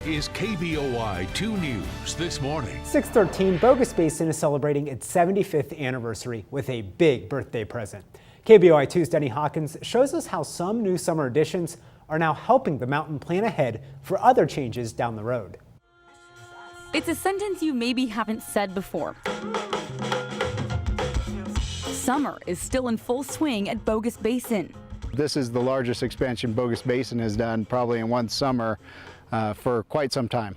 is KBOI 2 News this morning. 613 Bogus Basin is celebrating its 75th anniversary with a big birthday present. KBOI 2's Denny Hawkins shows us how some new summer additions are now helping the mountain plan ahead for other changes down the road. It's a sentence you maybe haven't said before. Summer is still in full swing at Bogus Basin. This is the largest expansion Bogus Basin has done probably in one summer for quite some time.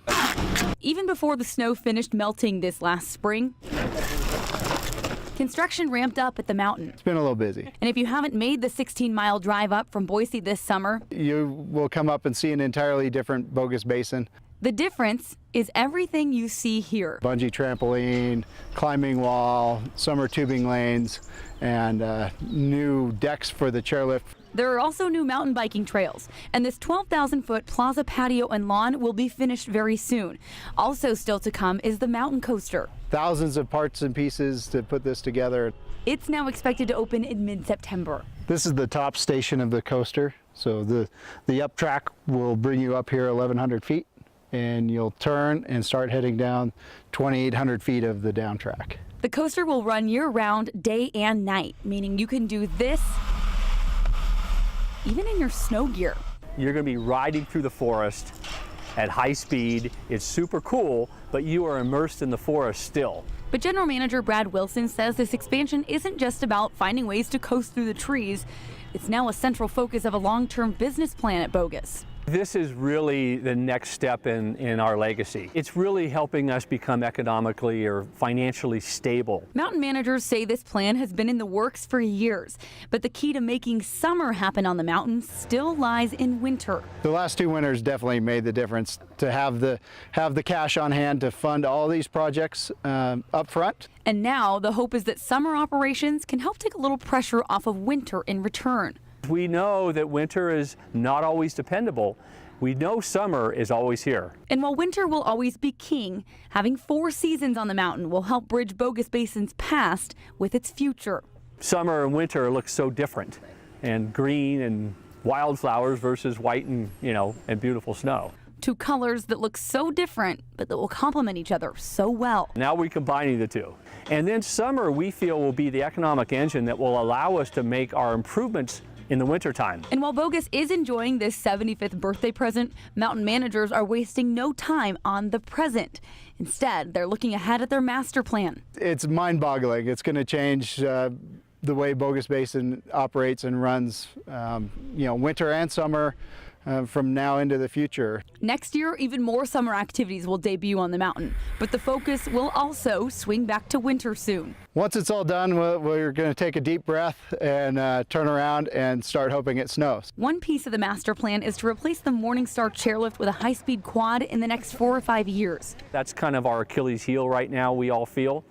Even before the snow finished melting this last spring, construction ramped up at the mountain. It's been a little busy. And if you haven't made the 16-mile drive up from Boise this summer, you will come up and see an entirely different Bogus Basin. the difference is everything you see here. Bungee trampoline, climbing wall, summer tubing lanes, and new decks for the chairlift. There are also new mountain biking trails, and this 12,000-foot plaza patio and lawn will be finished very soon. Also still to come is the mountain coaster. Thousands of parts and pieces to put this together. It's now expected to open in mid-September. This is the top station of the coaster. So the up track will bring you up here 1,100 feet, and you'll turn and start heading down 2,800 feet of the down track. The coaster will run year-round, day and night, meaning you can do this even in your snow gear. You're going to be riding through the forest at high speed. It's super cool, but you are immersed in the forest still. But General Manager Brad Wilson says this expansion isn't just about finding ways to coast through the trees. It's now a central focus of a long-term business plan at Bogus. This is really the next step in our legacy. It's really helping us become economically or financially stable. Mountain managers say this plan has been in the works for years, but the key to making summer happen on the mountain still lies in winter. The last two winters definitely made the difference to have the cash on hand to fund all these projects up front. And now the hope is that summer operations can help take a little pressure off of winter in return. We know that winter is not always dependable. We know summer is always here. And while winter will always be king, having 4 seasons on the mountain will help bridge Bogus Basin's past with its future. Summer and winter look so different, and green and wildflowers versus white and, and beautiful snow. 2 colors that look so different, but that will complement each other so well. Now we're combining the two. And then summer, we feel, will be the economic engine that will allow us to make our improvements in the wintertime. And while Bogus is enjoying this 75th birthday present, mountain managers are wasting no time on the present. Instead, they're looking ahead at their master plan. It's mind-boggling. It's going to change the way Bogus Basin operates and runs, winter and summer from now into the future. Next year, even more summer activities will debut on the mountain, but the focus will also swing back to winter soon. Once it's all done, we're going to take a deep breath and turn around and start hoping it snows. One piece of the master plan is to replace the Morningstar chairlift with a high-speed quad in the next 4 or 5 years. That's kind of our Achilles heel right now, we all feel.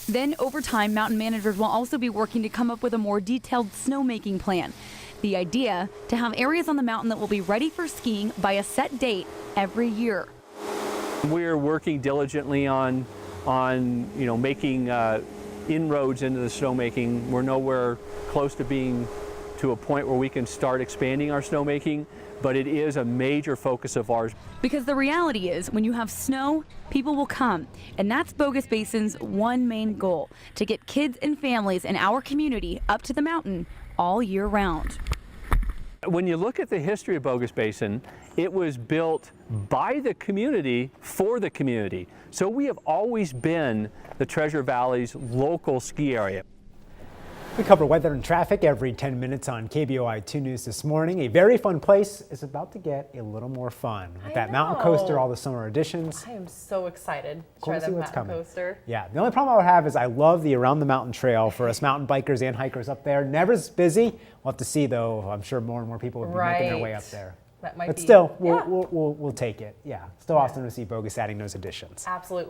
Then, over time, mountain managers will also be working to come up with a more detailed snowmaking plan. The idea, to have areas on the mountain that will be ready for skiing by a set date every year. We're working diligently on making inroads into the snowmaking. We're nowhere close to being to a point where we can start expanding our snowmaking, but it is a major focus of ours. Because the reality is, when you have snow, people will come. And that's Bogus Basin's one main goal, to get kids and families in our community up to the mountain all year round. When you look at the history of Bogus Basin, it was built by the community for the community. So we have always been the Treasure Valley's local ski area. We cover weather and traffic every 10 minutes on KBOI 2 News this morning. A very fun place is about to get a little more fun. With that mountain coaster, all the summer additions. I am so excited to try that mountain coaster. Yeah, the only problem I would have is I love the Around the Mountain Trail for us mountain bikers and hikers up there. Never as busy. We'll have to see, though. I'm sure more and more people will be making their way up there. That might but be, still, we'll take it. Yeah, still awesome to see Bogus adding those additions. Absolutely.